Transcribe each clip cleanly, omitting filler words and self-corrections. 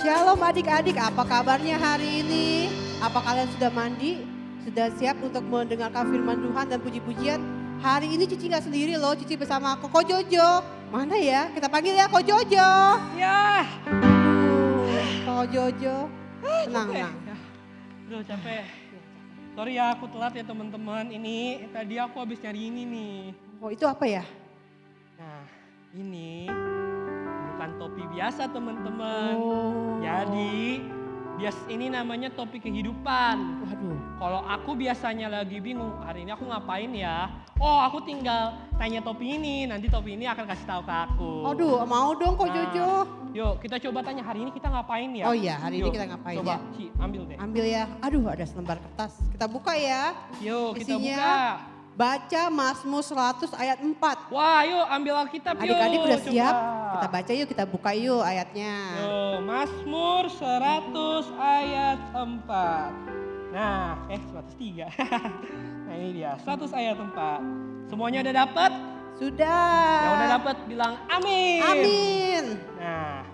Shalom adik-adik, apa kabarnya hari ini? Apa kalian sudah mandi? Sudah siap untuk mendengarkan firman Tuhan dan puji-pujian? Hari ini Cici gak sendiri loh, Cici bersama Koko Jojo. Mana ya? Kita panggil ya Koko Jojo. Ya. Koko Jojo, tenang. Aduh capek. Sorry ya aku telat ya teman-teman. Ini tadi aku habis nyari ini nih. Oh itu apa ya? Nah ini bukan topi biasa teman-teman. Oh. Jadi ini namanya topi kehidupan. Waduh. Kalau aku biasanya lagi bingung, hari ini aku ngapain ya? Oh aku tinggal tanya topi ini, nanti topi ini akan kasih tahu ke aku. Aduh mau dong Koko Jojo. Yuk kita coba tanya hari ini kita ngapain ya? Oh iya hari ini kita ngapain coba, ya? Ci, ambil deh. Ambil ya. Aduh ada selembar kertas. Kita buka ya. Yuk kita Isinya buka. Baca Mazmur 100 ayat 4. Wah yuk ambil Alkitab yuk. Adik-adik udah coba. siap? Kita baca yuk, kita buka yuk ayatnya. Yuk, Mazmur 100 ayat 4. Nah, 103. Nah ini dia, 100 ayat 4. Semuanya udah dapat? Sudah. Yang udah dapat bilang amin. Amin. Nah,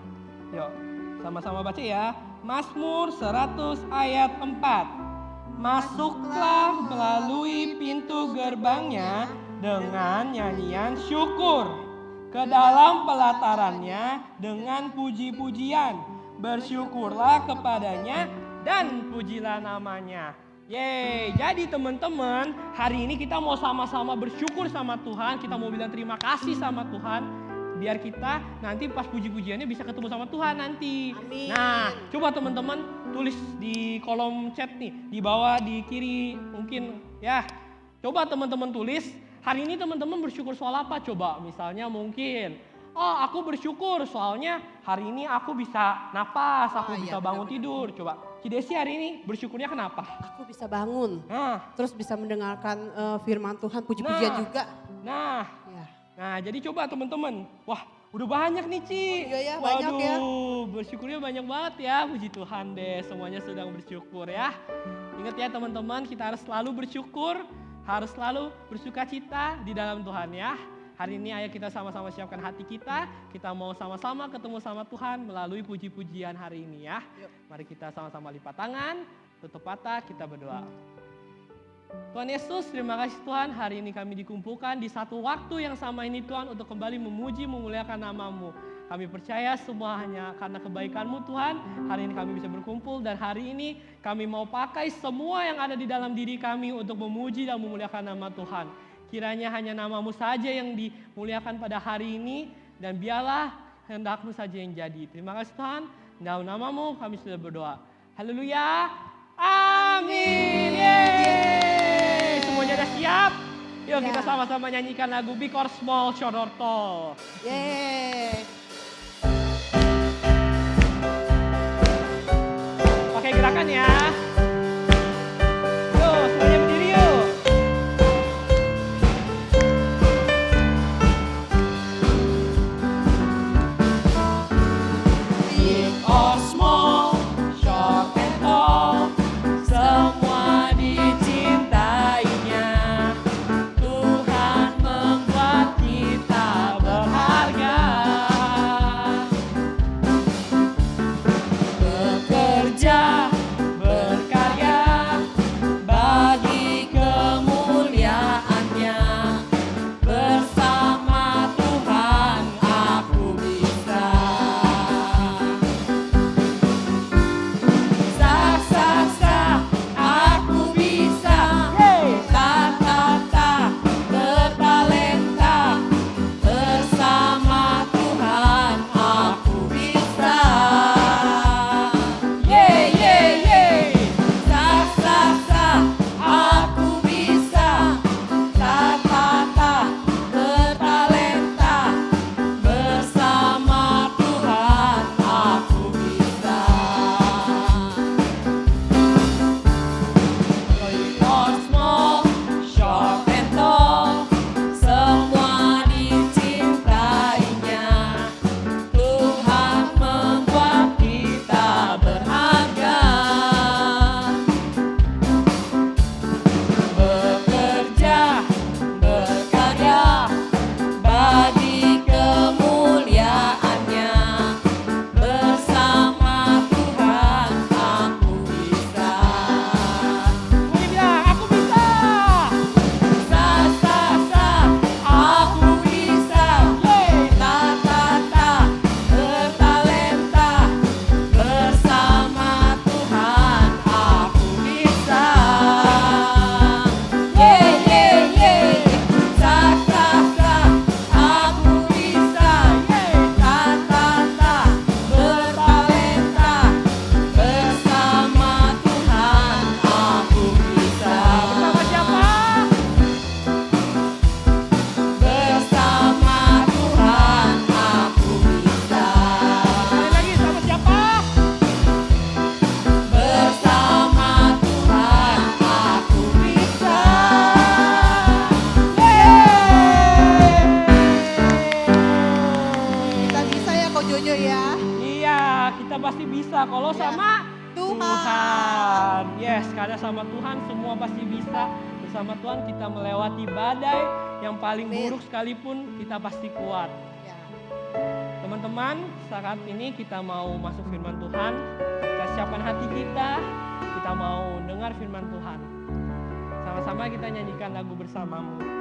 yuk sama-sama baca ya. Mazmur 100 ayat 4. Masuklah melalui pintu gerbangnya dengan nyanyian syukur. Ke dalam pelatarannya dengan puji-pujian. Bersyukurlah kepadanya dan pujilah namanya. Yeay, jadi teman-teman hari ini kita mau sama-sama bersyukur sama Tuhan. Kita mau bilang terima kasih sama Tuhan. Biar kita nanti pas puji-pujiannya bisa ketemu sama Tuhan nanti. Amin. Nah, coba teman-teman tulis di kolom chat nih, di bawah, di kiri mungkin ya. Coba teman-teman tulis, hari ini teman-teman bersyukur soal apa? Coba misalnya mungkin, oh aku bersyukur soalnya hari ini aku bisa napas, aku bisa bangun tidur. Coba, Cidesi hari ini bersyukurnya kenapa? Aku bisa bangun. Nah, Terus bisa mendengarkan firman Tuhan, puji-pujian juga. Nah, Ya. nah jadi coba teman-teman, wah udah banyak nih Ci. Oh iya ya, banyak ya. Bersyukurnya banyak banget ya, puji Tuhan deh semuanya sedang bersyukur ya. Ingat ya teman-teman, kita harus selalu bersyukur, harus selalu bersuka cita di dalam Tuhan ya. Hari ini ayo kita sama-sama siapkan hati kita mau sama-sama ketemu sama Tuhan melalui puji-pujian hari ini ya. Mari kita sama-sama lipat tangan, tutup mata, kita berdoa. Tuhan Yesus, terima kasih Tuhan, hari ini kami dikumpulkan di satu waktu yang sama ini Tuhan untuk kembali memuji, memuliakan nama-Mu. Kami percaya semua hanya karena kebaikan-Mu Tuhan, hari ini kami bisa berkumpul dan hari ini kami mau pakai semua yang ada di dalam diri kami untuk memuji dan memuliakan nama Tuhan. Kiranya hanya nama-Mu saja yang dimuliakan pada hari ini dan biarlah kehendak-Mu saja yang jadi. Terima kasih Tuhan, dalam nama-Mu kami sudah berdoa. Haleluya, amin. Yeay. Semuanya udah siap? Yuk kita sama-sama nyanyikan lagu Big or Small, Short or Tall. Yeay. Pakai gerakan ya. Yuk semuanya berdiri yuk. Big or small, short and tall, semua dicintainya. Tuhan membuat kita berharga. Bekerja, Jojo ya. Iya, kita pasti bisa kalau Ya. sama Tuhan. Tuhan. Yes, karena sama Tuhan semua pasti bisa. Bersama Tuhan kita melewati badai yang paling Amin. buruk sekalipun kita pasti kuat. Ya. Teman-teman, saat ini kita mau masuk firman Tuhan. Kita siapkan hati kita mau dengar firman Tuhan. Sama-sama kita nyanyikan lagu bersamamu.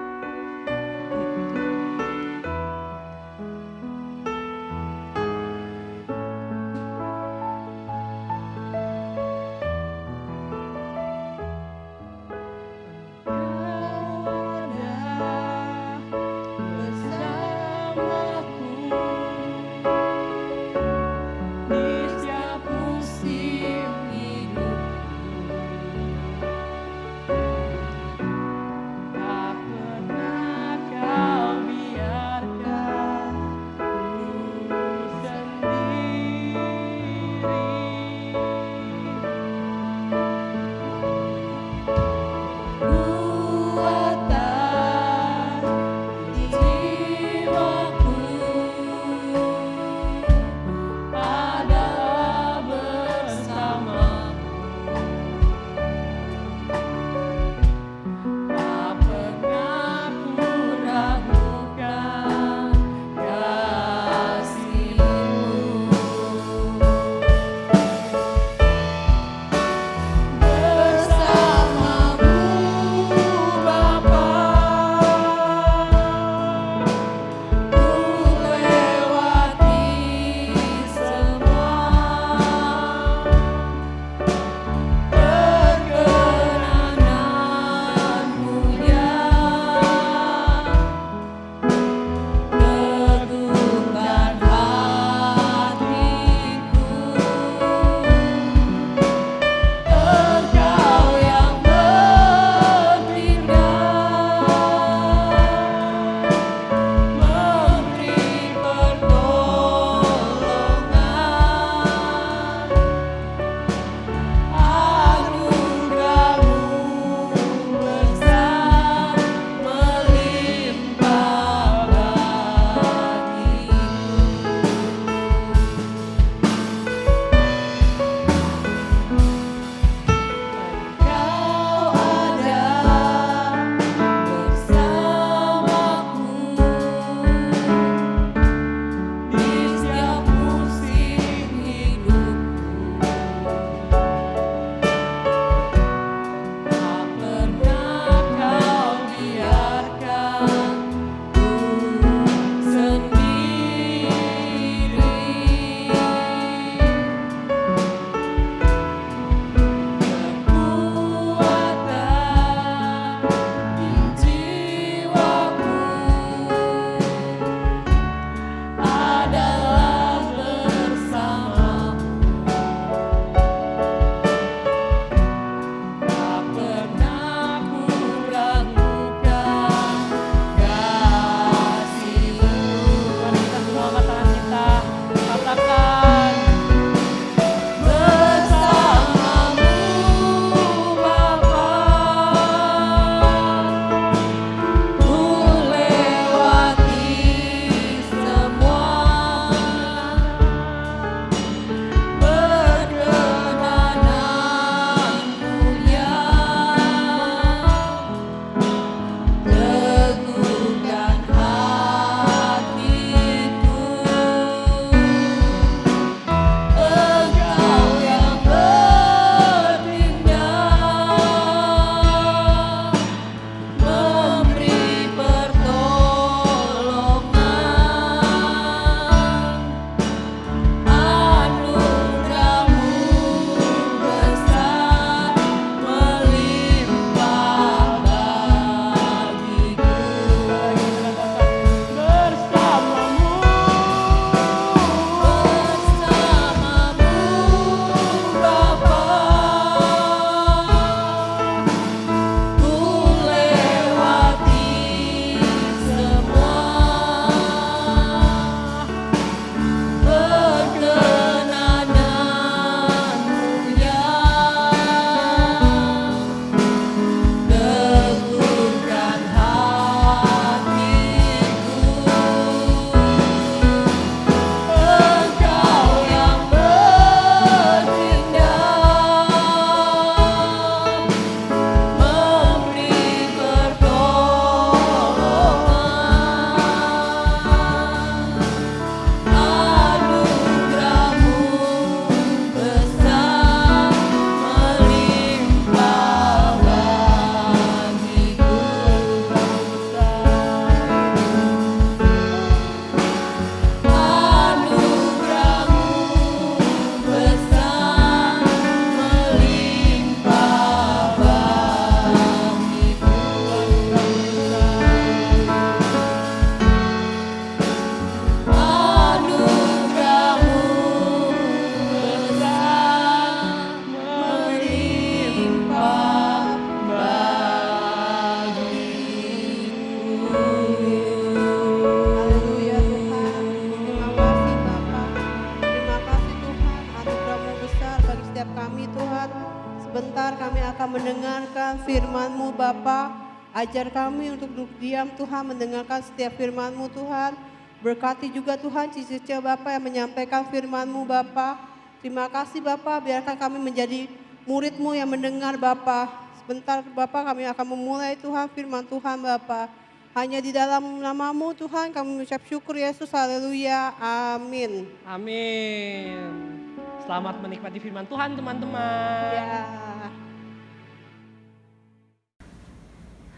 firman-Mu Bapa. Ajar kami untuk duduk diam Tuhan, mendengarkan setiap firman-Mu Tuhan. Berkati juga Tuhan cici Bapa yang menyampaikan firman-Mu Bapa. Terima kasih Bapa, biarkan kami menjadi murid-Mu yang mendengar Bapa. Sebentar Bapa kami akan memulai Tuhan firman Tuhan Bapa. Hanya di dalam nama-Mu Tuhan kami mengucap syukur Yesus, haleluya, amin. Amin. Selamat menikmati firman Tuhan teman-teman. Ya.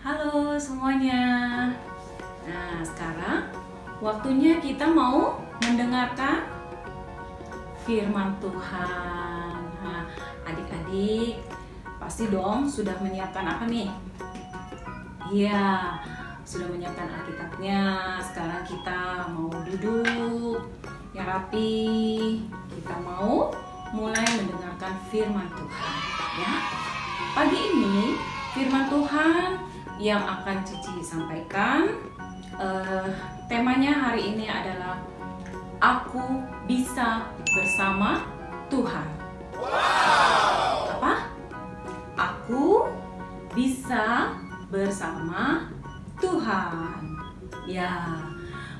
Halo semuanya. Nah, sekarang waktunya kita mau mendengarkan firman Tuhan. Nah, adik-adik pasti dong sudah menyiapkan apa nih? Iya, sudah menyiapkan Alkitabnya. Sekarang kita mau duduk yang rapi. Kita mau mulai mendengarkan firman Tuhan, ya. Pagi ini firman Tuhan yang akan Cici sampaikan, temanya hari ini adalah Aku Bisa Bersama Tuhan. Apa? Aku bisa bersama Tuhan. Ya,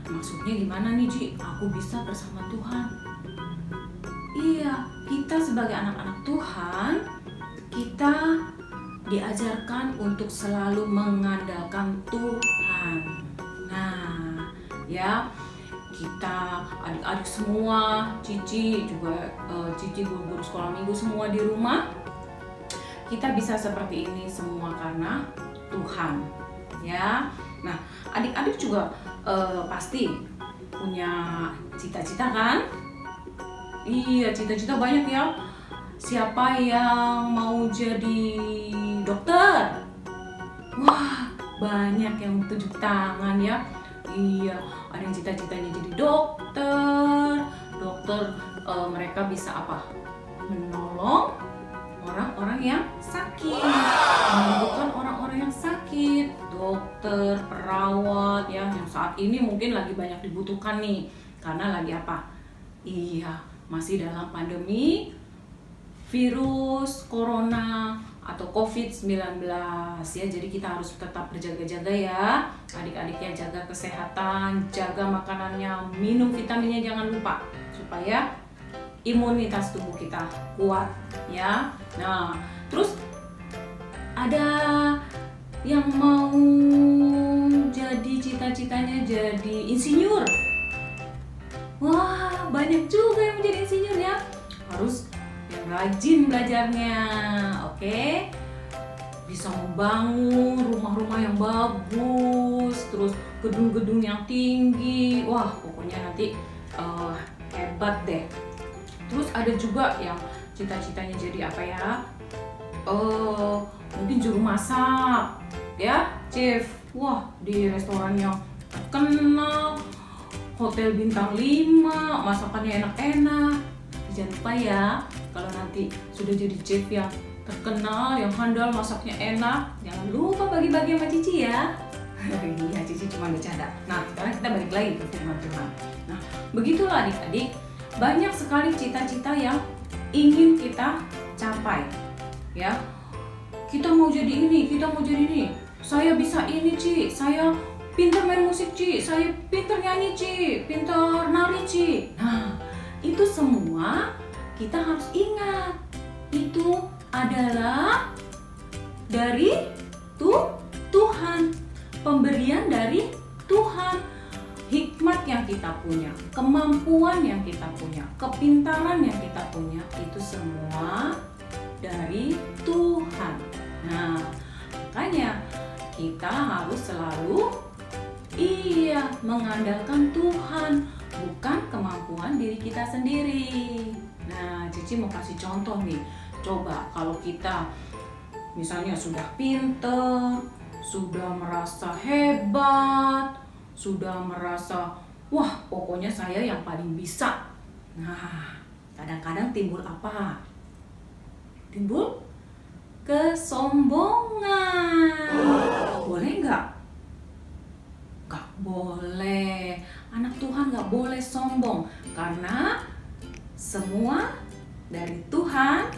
maksudnya gimana nih Ci? Aku bisa bersama Tuhan. Iya, kita sebagai anak-anak Tuhan, kita diajarkan untuk selalu mengandalkan Tuhan. Nah, ya, kita adik-adik semua, Cici juga, Cici guru-guru sekolah minggu semua di rumah, kita bisa seperti ini semua karena Tuhan, ya. Nah, adik-adik juga pasti punya cita-cita kan? Iya, cita-cita banyak ya. Siapa yang mau jadi dokter? Wah, banyak yang tunjuk tangan ya. Iya, ada yang cita-citanya jadi dokter. Dokter mereka bisa apa? Menolong orang-orang yang sakit, menyembuhkan orang-orang yang sakit. Dokter, perawat ya, yang saat ini mungkin lagi banyak dibutuhkan nih. Karena lagi apa? Iya, masih dalam pandemi virus corona atau COVID-19 ya. Jadi kita harus tetap berjaga-jaga ya. Adik-adiknya jaga kesehatan, jaga makanannya, minum vitaminnya jangan lupa supaya imunitas tubuh kita kuat ya. Nah, terus ada yang mau jadi cita-citanya jadi insinyur. Wah, banyak juga yang menjadi insinyur ya. Harus yang rajin belajarnya, oke? Bisa membangun rumah-rumah yang bagus, terus gedung-gedung yang tinggi. Wah, pokoknya nanti hebat deh. Terus ada juga yang cita-citanya jadi apa ya? Mungkin juru masak, ya, chef. Wah, di restoran yang terkenal, hotel bintang 5, masakannya enak-enak. Jangan lupa ya, kalau nanti sudah jadi chef yang terkenal, yang handal, masaknya enak, jangan lupa bagi-bagi sama Cici ya. Iya, Cici cuma bercanda. Nah, sekarang kita balik lagi ke firman Tuhan. Nah, begitulah adik-adik. Banyak sekali cita-cita yang ingin kita capai, ya. Kita mau jadi ini, kita mau jadi ini. Saya bisa ini, Ci. Saya pintar main musik, Ci. Saya pintar nyanyi, Ci. Pintar nari, Ci. Nah, itu semua kita harus ingat. Itu adalah dari Tuhan. Pemberian dari Tuhan. Hikmat yang kita punya, kemampuan yang kita punya, kepintaran yang kita punya, itu semua dari Tuhan. Nah, makanya kita harus selalu mengandalkan Tuhan, bukan kemampuan diri kita sendiri. Nah, Cici mau kasih contoh nih. Coba kalau kita misalnya sudah pinter, sudah merasa hebat, sudah merasa, wah pokoknya saya yang paling bisa. Nah, kadang-kadang timbul apa? Timbul kesombongan. Boleh nggak? Nggak boleh. Anak Tuhan nggak boleh sombong. Karena semua dari Tuhan.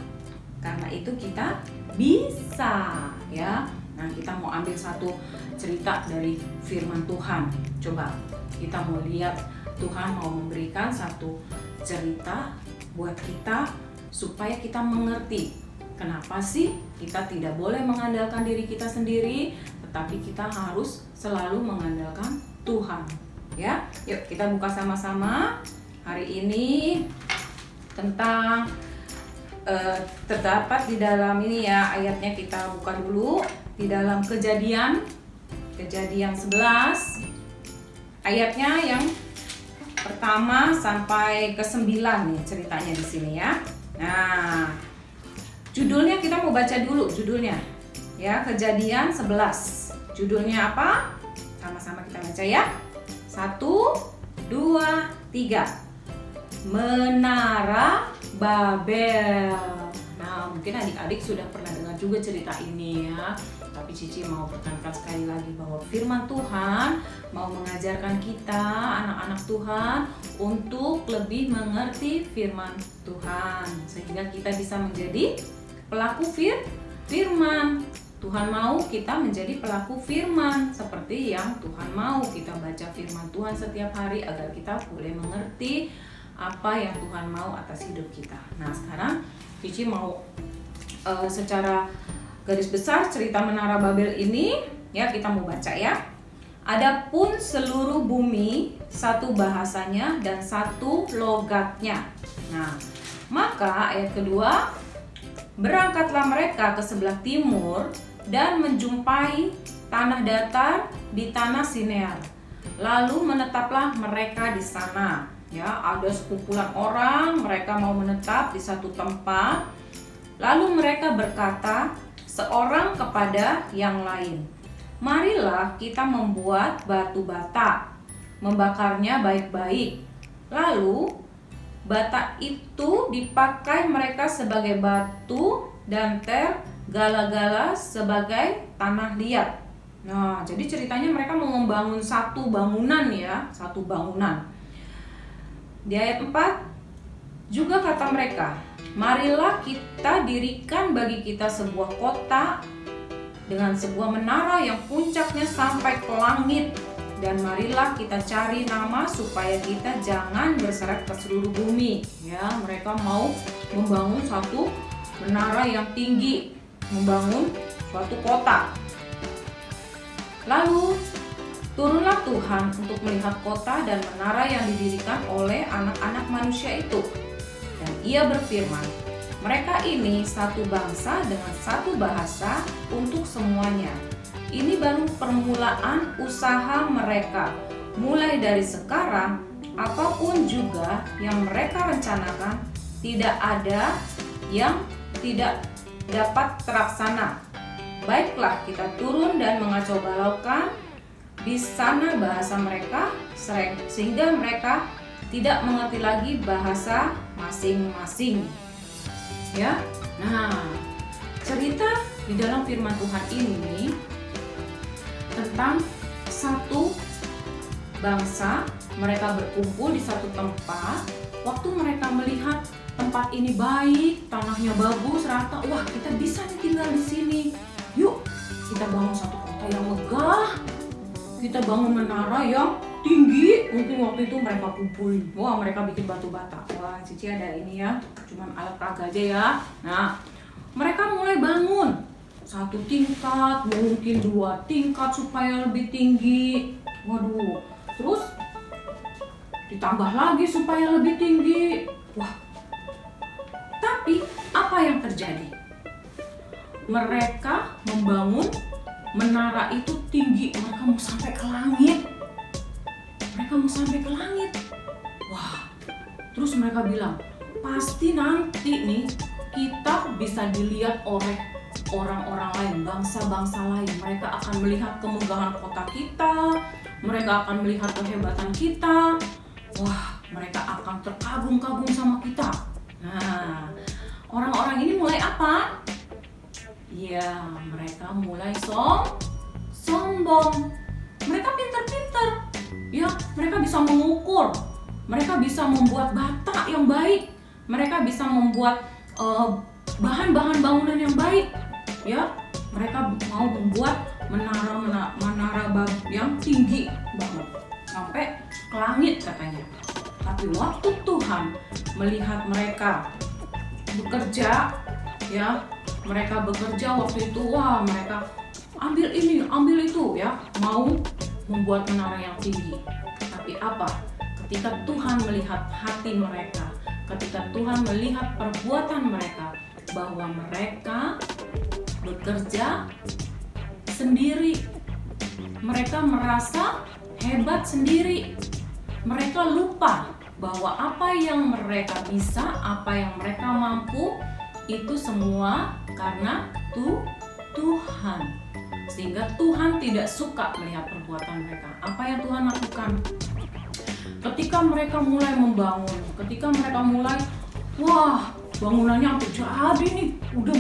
Karena itu kita bisa, ya. Nah, kita mau ambil satu cerita dari firman Tuhan. Coba kita mau lihat Tuhan mau memberikan satu cerita buat kita supaya kita mengerti kenapa sih kita tidak boleh mengandalkan diri kita sendiri, tetapi kita harus selalu mengandalkan Tuhan. Ya, yuk kita buka sama-sama. Hari ini tentang terdapat di dalam ini ya, ayatnya kita buka dulu di dalam Kejadian 11 ayatnya yang pertama sampai ke 9 nih ceritanya di sini ya. Nah, judulnya kita mau baca dulu judulnya ya, Kejadian 11. Judulnya apa? Sama-sama kita baca ya. 1, 2, 3. Menara Babel. Nah, mungkin adik-adik sudah pernah dengar juga cerita ini ya. Tapi Cici mau tekankan sekali lagi bahwa firman Tuhan mau mengajarkan kita, anak-anak Tuhan, untuk lebih mengerti firman Tuhan. Sehingga kita bisa menjadi pelaku firman. Tuhan mau kita menjadi pelaku firman. Seperti yang Tuhan mau kita baca firman Tuhan setiap hari agar kita boleh mengerti apa yang Tuhan mau atas hidup kita. Nah, sekarang Cici mau secara garis besar cerita Menara Babel ini ya kita mau baca ya. Adapun seluruh bumi satu bahasanya dan satu logatnya. Nah, maka ayat kedua, berangkatlah mereka ke sebelah timur dan menjumpai tanah datar di tanah Sinear. Lalu menetaplah mereka di sana. Ya, ada sekumpulan orang, mereka mau menetap di satu tempat. Lalu mereka berkata seorang kepada yang lain, marilah kita membuat batu bata, membakarnya baik-baik. Lalu bata itu dipakai mereka sebagai batu dan gala-gala sebagai tanah liat. Nah, jadi ceritanya mereka mau membangun satu bangunan ya, satu bangunan. Di ayat 4 juga kata mereka, marilah kita dirikan bagi kita sebuah kota dengan sebuah menara yang puncaknya sampai ke langit, dan marilah kita cari nama supaya kita jangan berseret ke seluruh bumi. Ya, mereka mau membangun satu menara yang tinggi, membangun suatu kota. Lalu turunlah Tuhan untuk melihat kota dan menara yang didirikan oleh anak-anak manusia itu. Dan ia berfirman, mereka ini satu bangsa dengan satu bahasa untuk semuanya. Ini baru permulaan usaha mereka. Mulai dari sekarang, apapun juga yang mereka rencanakan, tidak ada yang tidak dapat terlaksana. Baiklah, kita turun dan mengacau balaukan di sana bahasa mereka, sehingga mereka tidak mengerti lagi bahasa masing-masing. Ya, nah cerita di dalam firman Tuhan ini tentang satu bangsa, mereka berkumpul di satu tempat. Waktu mereka melihat tempat ini baik, tanahnya bagus, rata, wah kita bisa nih tinggal di sini. Yuk, kita bangun satu kota yang megah. Kita bangun menara yang tinggi. Mungkin waktu itu mereka kumpulin. Wah, mereka bikin batu bata. Wah, Cici ada ini ya, cuman alat peraga aja ya. Nah, mereka mulai bangun satu tingkat, mungkin 2 tingkat supaya lebih tinggi. Waduh, terus ditambah lagi supaya lebih tinggi. Wah, tapi apa yang terjadi? Mereka membangun menara itu tinggi, mereka mau sampai ke langit. Mereka mau sampai ke langit. Wah, terus mereka bilang, pasti nanti nih kita bisa dilihat oleh orang-orang lain, bangsa-bangsa lain. Mereka akan melihat kemegahan kota kita, mereka akan melihat kehebatan kita. Wah, mereka akan terkagum-kagum sama kita. Nah, orang-orang ini mulai apa? Ya, mereka mulai sombong. Mereka pintar-pintar. Ya, mereka bisa mengukur. Mereka bisa membuat bata yang baik. Mereka bisa membuat bahan-bahan bangunan yang baik. ya, mereka mau membuat menara yang tinggi banget sampai ke langit katanya. Tapi waktu Tuhan melihat mereka bekerja, ya, mereka bekerja waktu itu, wah mereka ambil ini, ambil itu, ya, mau membuat menara yang tinggi. Tapi apa? Ketika Tuhan melihat hati mereka, ketika Tuhan melihat perbuatan mereka, bahwa mereka bekerja sendiri, mereka merasa hebat sendiri, mereka lupa bahwa apa yang mereka bisa, apa yang mereka mampu, itu semua karena Tuhan. Sehingga Tuhan tidak suka melihat perbuatan mereka. Apa yang Tuhan lakukan? Ketika mereka mulai membangun, ketika mereka mulai, wah bangunannya hampir jadi nih, udah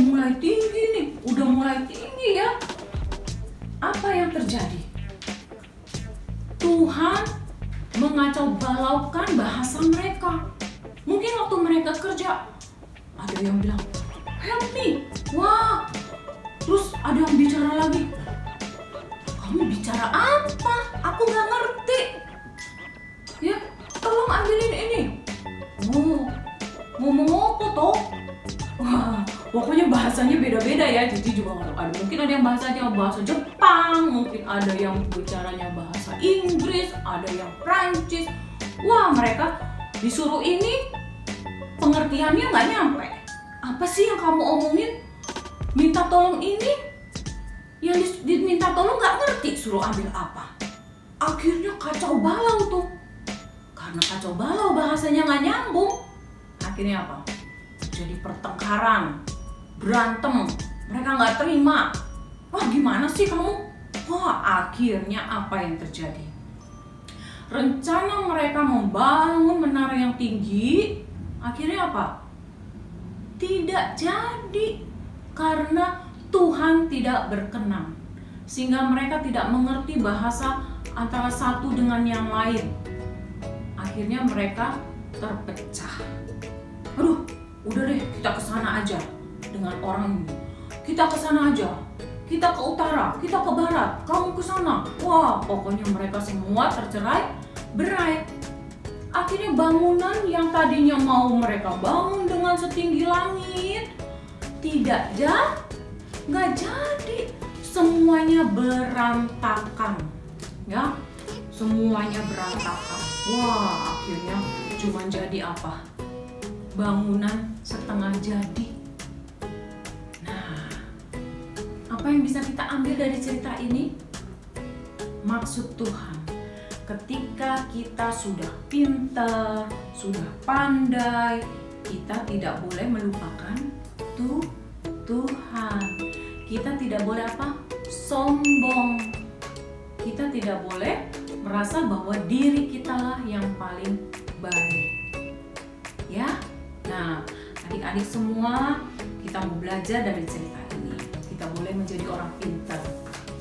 mulai tinggi ya. Apa yang terjadi? Tuhan mengacau balaukan bahasa mereka. Mungkin waktu mereka kerja, ada yang bilang, help me, wah. Terus ada yang bicara lagi, kamu bicara apa? Aku gak ngerti. Ya, tolong ambilin ini. Ngomong apa toh? Wah, pokoknya bahasanya beda-beda ya. Cici juga nggak tahu. Mungkin ada yang bahasa Jepang, mungkin ada yang bicaranya bahasa Inggris, ada yang Prancis. Wah, mereka disuruh ini, pengertiannya nggak nyampe. Apa sih yang kamu omongin? Minta tolong ini, yang diminta tolong nggak ngerti, suruh ambil apa? Akhirnya kacau balau tuh. Karena kacau balau, bahasanya nggak nyambung. Akhirnya apa? Jadi pertengkaran, berantem, mereka nggak terima. Wah gimana sih kamu? Wah akhirnya apa yang terjadi? Rencana mereka membangun menara yang tinggi, akhirnya apa? Tidak jadi, karena Tuhan tidak berkenan. Sehingga mereka tidak mengerti bahasa antara satu dengan yang lain. Akhirnya mereka terpecah. Aduh, udah deh kita kesana aja dengan orang ini. Kita kesana aja, kita ke utara, kita ke barat, kamu ke sana. Wah, pokoknya mereka semua tercerai berai. Akhirnya bangunan yang tadinya mau mereka bangun dengan setinggi langit nggak jadi. Semuanya berantakan, ya, semuanya berantakan. Wah, akhirnya cuma jadi apa? Bangunan setengah jadi. Nah, apa yang bisa kita ambil dari cerita ini? Maksud Tuhan, ketika kita sudah pintar, sudah pandai, kita tidak boleh melupakan Tuhan. Kita tidak boleh apa? Sombong. Kita tidak boleh merasa bahwa diri kitalah yang paling baik. Ya. Nah, adik-adik semua, kita mau belajar dari cerita ini. Kita boleh menjadi orang pintar.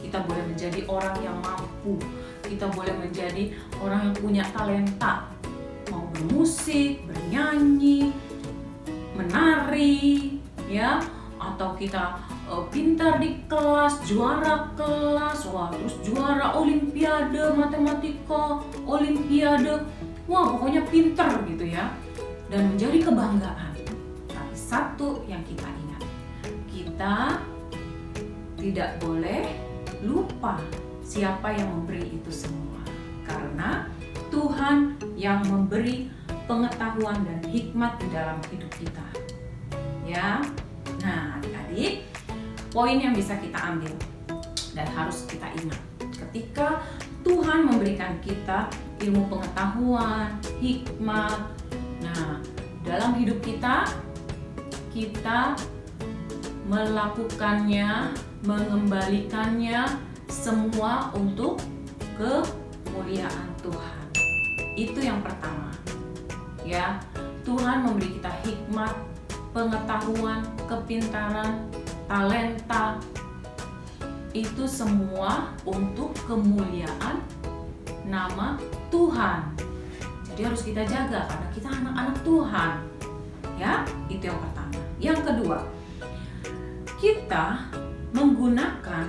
Kita boleh menjadi orang yang mampu. Kita boleh menjadi orang yang punya talenta. Mau bermusik, bernyanyi, menari, ya, atau kita pintar di kelas, juara kelas, wah, terus juara olimpiade matematika, olimpiade, wah, pokoknya pintar gitu ya, dan menjadi kebanggaan. Tapi satu yang kita ingat, kita tidak boleh lupa siapa yang memberi itu semua, karena Tuhan yang memberi pengetahuan dan hikmat di dalam hidup kita. Ya, nah adik-adik, poin yang bisa kita ambil dan harus kita ingat, ketika Tuhan memberikan kita ilmu pengetahuan, hikmat, nah dalam hidup kita melakukannya, mengembalikannya semua untuk kemuliaan Tuhan. Itu yang pertama. Ya, Tuhan memberi kita hikmat, pengetahuan, kepintaran, talenta, itu semua untuk kemuliaan nama Tuhan. Jadi harus kita jaga karena kita anak-anak Tuhan. Ya, itu yang pertama. Yang kedua, kita menggunakan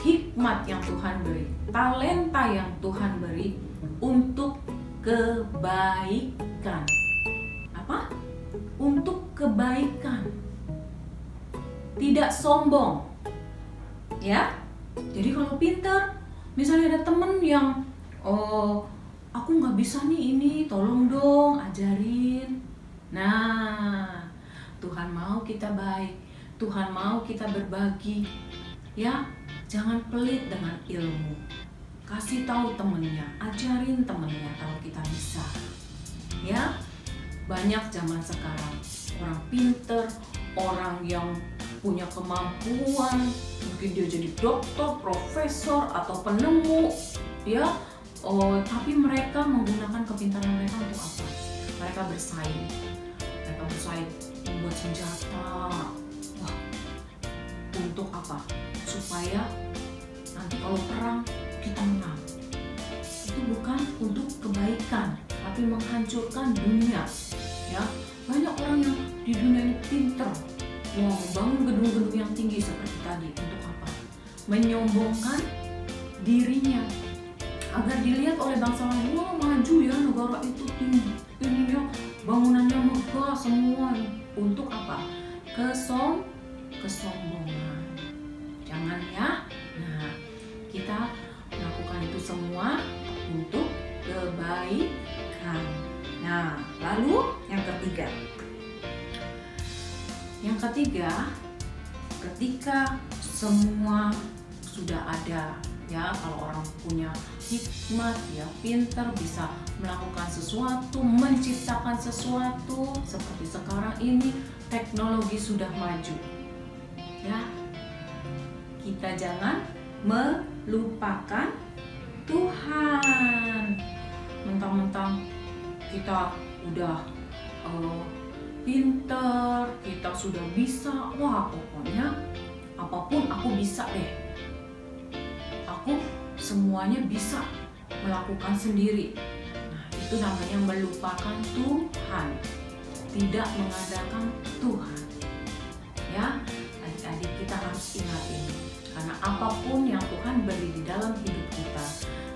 hikmat yang Tuhan beri, talenta yang Tuhan beri untuk kebaikan. Apa? Untuk kebaikan. Tidak sombong. Ya? Jadi kalau pintar, misalnya ada temen yang aku nggak bisa nih ini, tolong dong ajarin. Nah, Tuhan mau kita baik, Tuhan mau kita berbagi. Ya, jangan pelit dengan ilmu. Kasih tahu temennya, ajarin temennya kalau kita bisa. Ya, banyak zaman sekarang orang pinter, orang yang punya kemampuan, mungkin dia jadi dokter, profesor atau penemu, ya. Tapi mereka menggunakan kepintaran mereka untuk apa? Mereka bersaing membuat senjata. Wah, untuk apa? Supaya nanti kalau perang kita menang. Itu bukan untuk kebaikan, tapi menghancurkan dunia. Ya, banyak orang yang di dunia ini pintar, membangun gedung-gedung yang tinggi seperti tadi. Untuk apa? Menyombongkan dirinya agar dilihat oleh bangsa lain. Wah, maju ya negara itu, tingginya, bangunannya megah semua. Untuk apa? Kesombongan. Jangan ya. Nah, kita melakukan itu semua untuk kebaikan. Nah, lalu yang ketiga. Yang ketiga, ketika semua sudah ada, ya, kalau orang punya hikmat, ya, pintar, bisa melakukan sesuatu, menciptakan sesuatu. Seperti sekarang ini teknologi sudah maju, ya, kita jangan melupakan Tuhan. Mentang-mentang kita udah pintar, kita sudah bisa, wah pokoknya apapun aku bisa deh, aku semuanya bisa melakukan sendiri. Nah, itu namanya melupakan Tuhan, tidak mengandalkan Tuhan. Ya, adik-adik, kita harus ingat ini, karena apapun yang Tuhan beri di dalam hidup kita,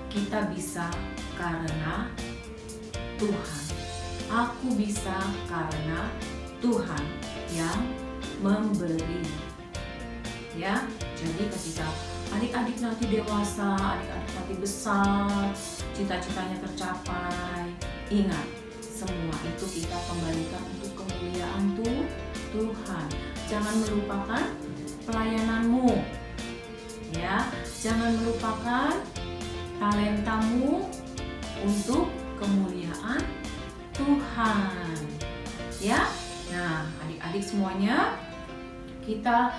kita bisa karena Tuhan. Aku bisa karena Tuhan yang memberi. Ya, jadi ketika adik-adik nanti dewasa, adik-adik nanti besar, cita-citanya tercapai, ingat, semua itu kita kembalikan untuk kemuliaan Tuhan. Jangan melupakan pelayananmu, ya. Jangan melupakan talentamu untuk kemuliaan Tuhan, ya. Nah, adik-adik semuanya, kita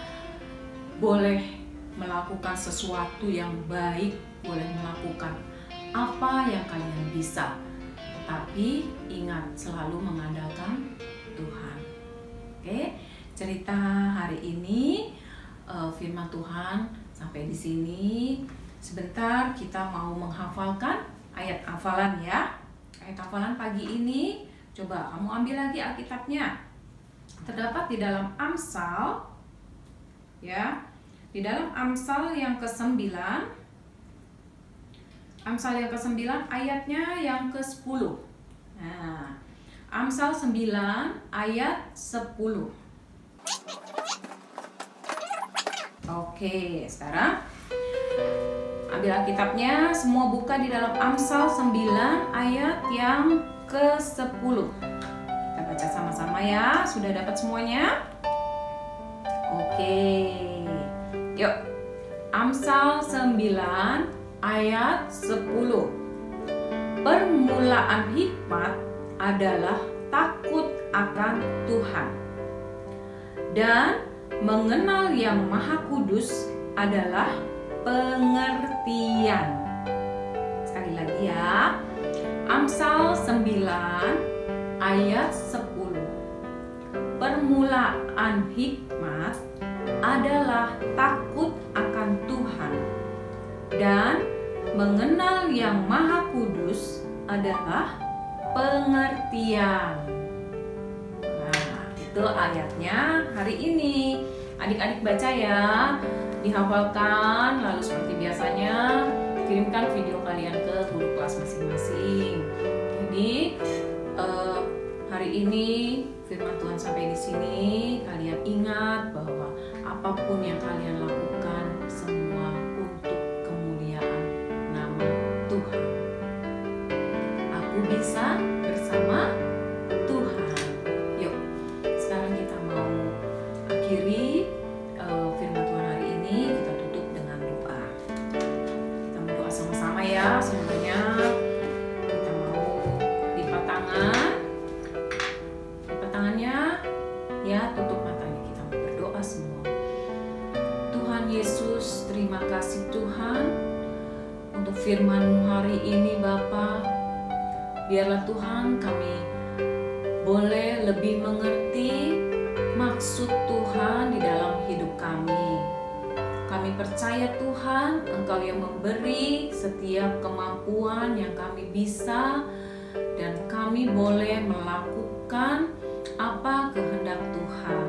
boleh melakukan sesuatu yang baik, boleh melakukan apa yang kalian bisa, tapi ingat selalu mengandalkan Tuhan. Oke, cerita hari ini firman Tuhan sampai di sini. Sebentar kita mau menghafalkan ayat hafalan, ya. Ayat hafalan pagi ini, coba kamu ambil lagi Alkitabnya. Terdapat di dalam Amsal, ya. Di dalam Amsal yang ke-9, Amsal yang ke-9 ayatnya yang ke-10. Nah, Amsal 9 ayat 10. Oke, sekarang ambil Alkitabnya, semua buka di dalam Amsal 9 ayat yang ke-10. Kita baca sama-sama ya. Sudah dapat semuanya? Oke. Yuk. Amsal 9 ayat 10. Permulaan hikmat adalah takut akan Tuhan, dan mengenal Yang Maha Kudus adalah pengertian. Sekali lagi ya. Amsal 9 ayat 10. Permulaan hikmat adalah takut akan Tuhan, dan mengenal Yang Maha Kudus adalah pengertian. Nah, itu ayatnya hari ini. Adik-adik baca ya, dihafalkan, lalu seperti biasanya kirimkan video kalian ke guru kelas masing-masing. Jadi hari ini firman Tuhan sampai di sini, kalian ingat bahwa apapun yang kalian lakukan semua untuk kemuliaan nama Tuhan. Aku bisa bersama Tuhan. Yuk, sekarang kita mau akhiri firman Tuhan hari ini, kita tutup dengan doa. Kita berdoa sama-sama ya semuanya. Kita mau lipat tangannya, ya tutup matanya. Kita mau berdoa semua. Tuhan Yesus, terima kasih Tuhan untuk firman-Mu hari ini Bapa. Biarlah Tuhan kami boleh lebih mengerti maksud Tuhan di dalam hidup kami. Kami percaya Tuhan, Engkau yang memberi setiap kemampuan yang kami bisa, dan kami boleh melakukan apa kehendak Tuhan.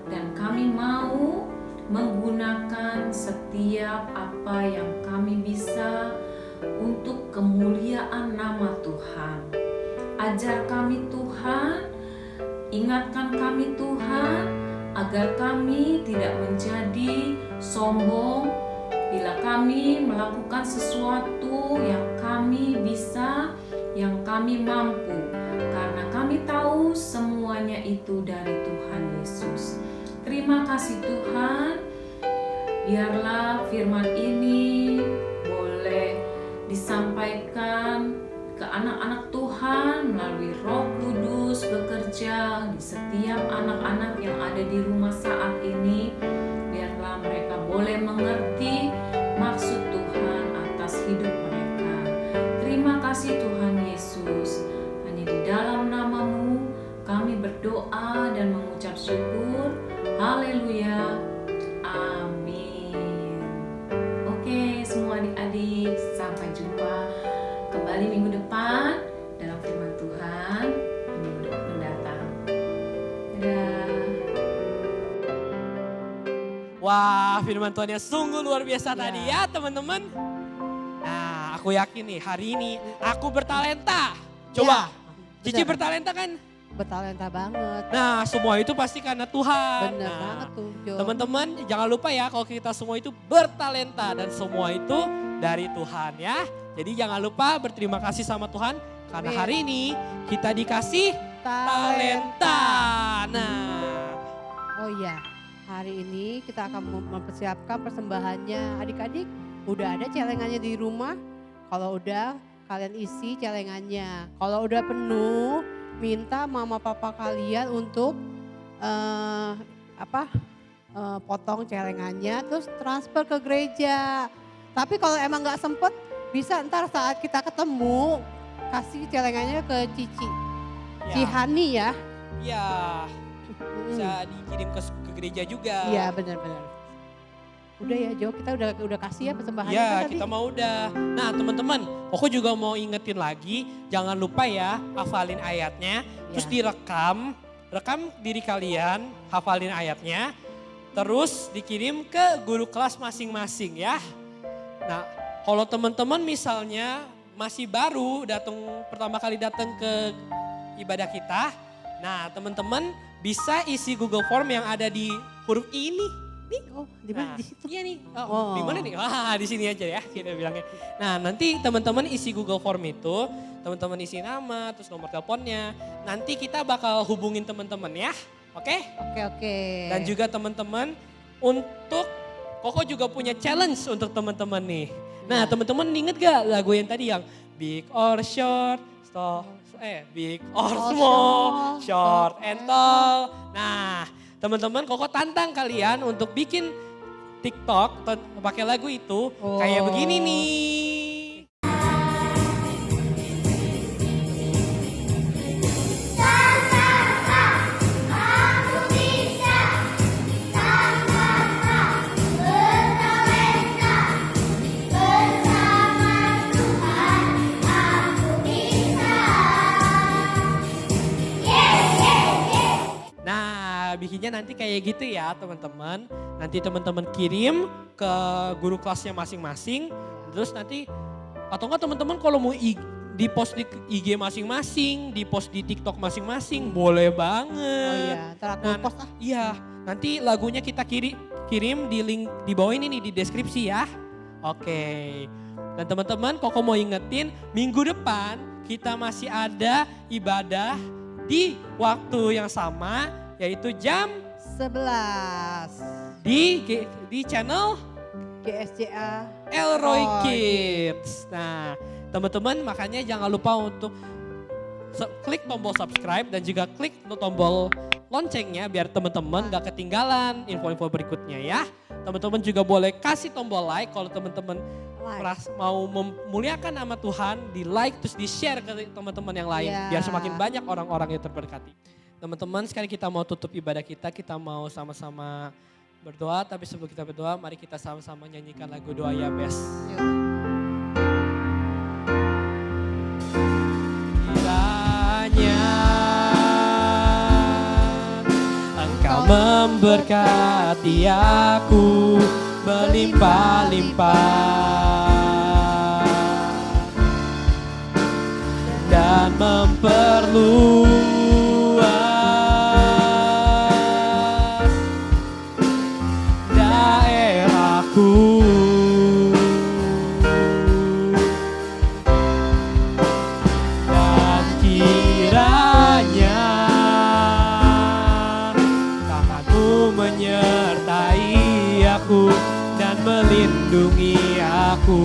Dan kami mau menggunakan setiap apa yang kami bisa untuk kemuliaan nama Tuhan. Ajar kami Tuhan, ingatkan kami Tuhan, agar kami tidak menjadi sombong bila kami melakukan sesuatu yang kami bisa, yang kami mampu, karena kami tahu semuanya itu dari Tuhan Yesus. Terima kasih Tuhan, biarlah firman ini boleh disampaikan ke anak-anak Tuhan melalui Roh Kudus bekerja di setiap anak-anak yang ada di rumah saat ini. Biarlah mereka boleh mengerti maksud Tuhan atas hidup mereka. Terima kasih Tuhan Yesus. Hanya di dalam nama-Mu kami berdoa dan mengucap syukur. Haleluya. Amin. Oke, semua adik-adik, sampai jumpa kembali minggu depan dalam firman Tuhan minggu mendatang. Dadah. Wah, firman Tuhan yang sungguh luar biasa tadi ya teman-teman. Nah, aku yakin nih hari ini aku bertalenta. Coba, Cici bener. bertalenta kan? Bertalenta banget. Nah, semua itu pasti karena Tuhan. Bener Nah, banget tuh, Jo. teman-teman jangan lupa ya kalau kita semua itu bertalenta dan semua itu dari Tuhan ya. Jadi jangan lupa berterima kasih sama Tuhan karena Amin. hari ini kita dikasih talenta. Nah, Oh iya, hari ini kita akan mempersiapkan persembahannya. Adik-adik, udah ada celengannya di rumah? Kalau udah, kalian isi celengannya. Kalau udah penuh, minta mama papa kalian untuk potong celengannya, terus transfer ke gereja. Tapi kalau emang nggak sempet, bisa ntar saat kita ketemu kasih celengannya ke Cici. ya, Cihani ya. ya bisa dikirim ke gereja juga. Iya benar-benar. Udah ya Jo, kita udah kasih ya persembahannya Ya, kan tadi? kita mau udah. Nah, teman-teman, aku juga mau ingetin lagi, jangan lupa ya hafalin ayatnya, terus direkam diri kalian, hafalin ayatnya, terus dikirim ke guru kelas masing-masing ya. Nah, kalau teman-teman misalnya masih baru pertama kali datang ke ibadah kita, nah teman-teman bisa isi Google Form yang ada di huruf I ini. Oh, di mana? Nah, Di situ. Iya nih. Oh. Di mana nih? Wah, di sini aja ya kita bilangnya. Nah, nanti teman-teman isi Google Form itu, teman-teman isi nama, terus nomor teleponnya. Nanti kita bakal hubungin teman-teman ya. Oke? Oke. Dan juga teman-teman untuk Koko juga punya challenge untuk teman-teman nih. Nah, teman-teman inget gak lagu yang tadi yang big or short, big or small, short and tall. Nah, teman-teman Koko tantang kalian untuk bikin TikTok pakai lagu itu kayak begini nih. bikinnya nanti kayak gitu ya teman-teman. Nanti teman-teman kirim ke guru kelasnya masing-masing. Terus nanti atau enggak teman-teman kalau mau di post di IG masing-masing, di post di TikTok masing-masing, boleh banget. Oh iya, ntar aku post ah. Iya, nanti lagunya kita kirim di link di bawah ini nih di deskripsi ya. Oke. Dan teman-teman, Koko mau ingetin minggu depan kita masih ada ibadah di waktu yang sama yaitu jam 11 di channel GSCA Elroy Kids. Nah, teman-teman makanya jangan lupa untuk klik tombol subscribe dan juga klik tombol loncengnya biar teman-teman gak ketinggalan info-info berikutnya ya. Teman-teman juga boleh kasih tombol like kalau teman-teman mau memuliakan nama Tuhan, di like terus di share ke teman-teman yang lain biar semakin banyak orang-orang yang terberkati. Teman-teman sekarang kita mau tutup ibadah kita mau sama-sama berdoa, tapi sebelum kita berdoa mari kita sama-sama nyanyikan lagu Doa Yabes. Kiranya Engkau memberkati aku berlimpah-limpah dan memperluas daerahku. Dan kiranya tanganmu menyertai aku dan melindungi aku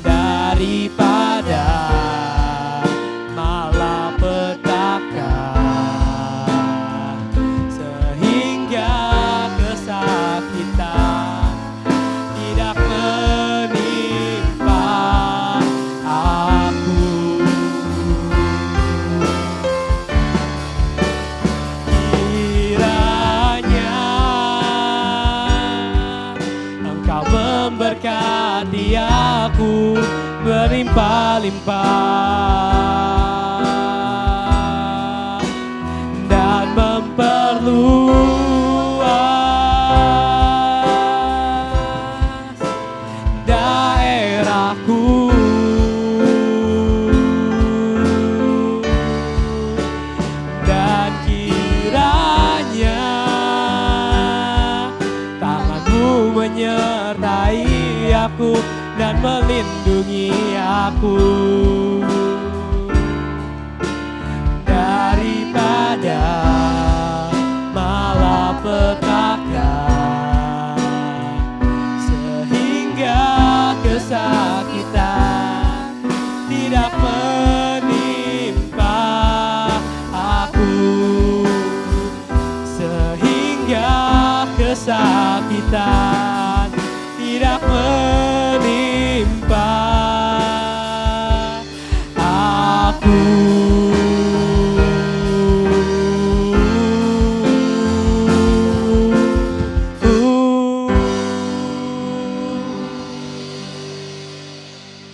daripada malapetaka sehingga kesakitan tidak menimpa aku. Kiranya Engkau memberkati aku berlimpah-limpah dan memperluas daerahku. Dan kiranya tanganmu menyertai aku dan melindungi aku daripada malapetaka sehingga kesakitan tidak menimpa aku, sehingga kesakitan tidak menimpa aku.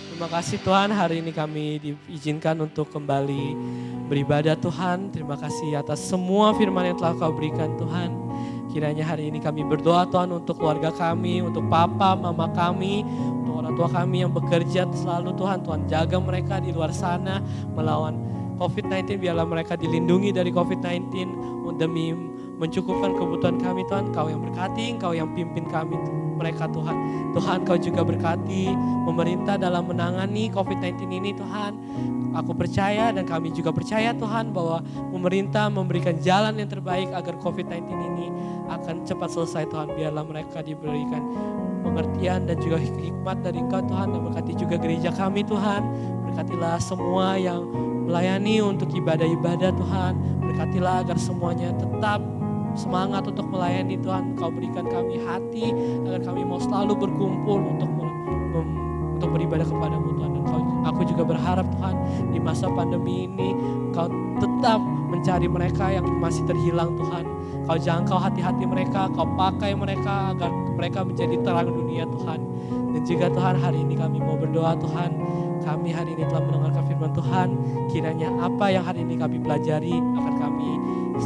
Terima kasih Tuhan, hari ini kami diizinkan untuk kembali beribadah Tuhan. Terima kasih atas semua firman yang telah Kau berikan Tuhan. Kiranya hari ini kami berdoa Tuhan untuk keluarga kami, untuk papa, mama kami, untuk orang tua kami yang bekerja selalu Tuhan. Tuhan jaga mereka di luar sana melawan COVID-19, biarlah mereka dilindungi dari COVID-19 demi mencukupkan kebutuhan kami Tuhan. Kau yang berkati, Kau yang pimpin kami mereka Tuhan. Tuhan Kau juga berkati pemerintah dalam menangani COVID-19 ini Tuhan. Aku percaya dan kami juga percaya Tuhan bahwa pemerintah memberikan jalan yang terbaik agar COVID-19 ini akan cepat selesai Tuhan. Biarlah mereka diberikan pengertian dan juga hikmat dari Engkau Tuhan. Dan berkati juga gereja kami Tuhan. Berkatilah semua yang melayani untuk ibadah-ibadah Tuhan. Berkatilah agar semuanya tetap semangat untuk melayani Tuhan. Kau berikan kami hati agar kami mau selalu berkumpul untuk beribadah kepadamu Tuhan. Dan aku juga berharap Tuhan di masa pandemi ini Kau tetap mencari mereka yang masih terhilang Tuhan. Kau jangkau hati-hati mereka, Kau pakai mereka agar mereka menjadi terang dunia Tuhan. Dan juga Tuhan hari ini kami mau berdoa Tuhan. Kami hari ini telah mendengarkan firman firman Tuhan, kiranya apa yang hari ini kami pelajari akan kami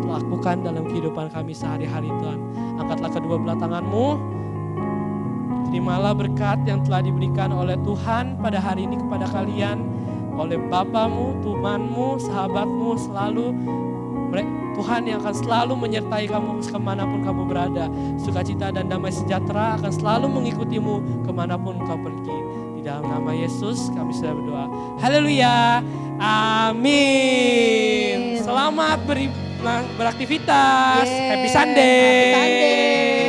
lakukan dalam kehidupan kami sehari-hari Tuhan. Angkatlah kedua belah tanganmu, terimalah berkat yang telah diberikan oleh Tuhan pada hari ini kepada kalian, oleh Bapamu, Tuhanmu, sahabatmu, selalu Tuhan yang akan selalu menyertai kamu kemanapun kamu berada. Sukacita dan damai sejahtera akan selalu mengikutimu kemanapun kau pergi. Di dalam nama Yesus kami sudah berdoa. Haleluya. Amin. Selamat beraktivitas. Yeay, Happy Sunday. Happy Sunday.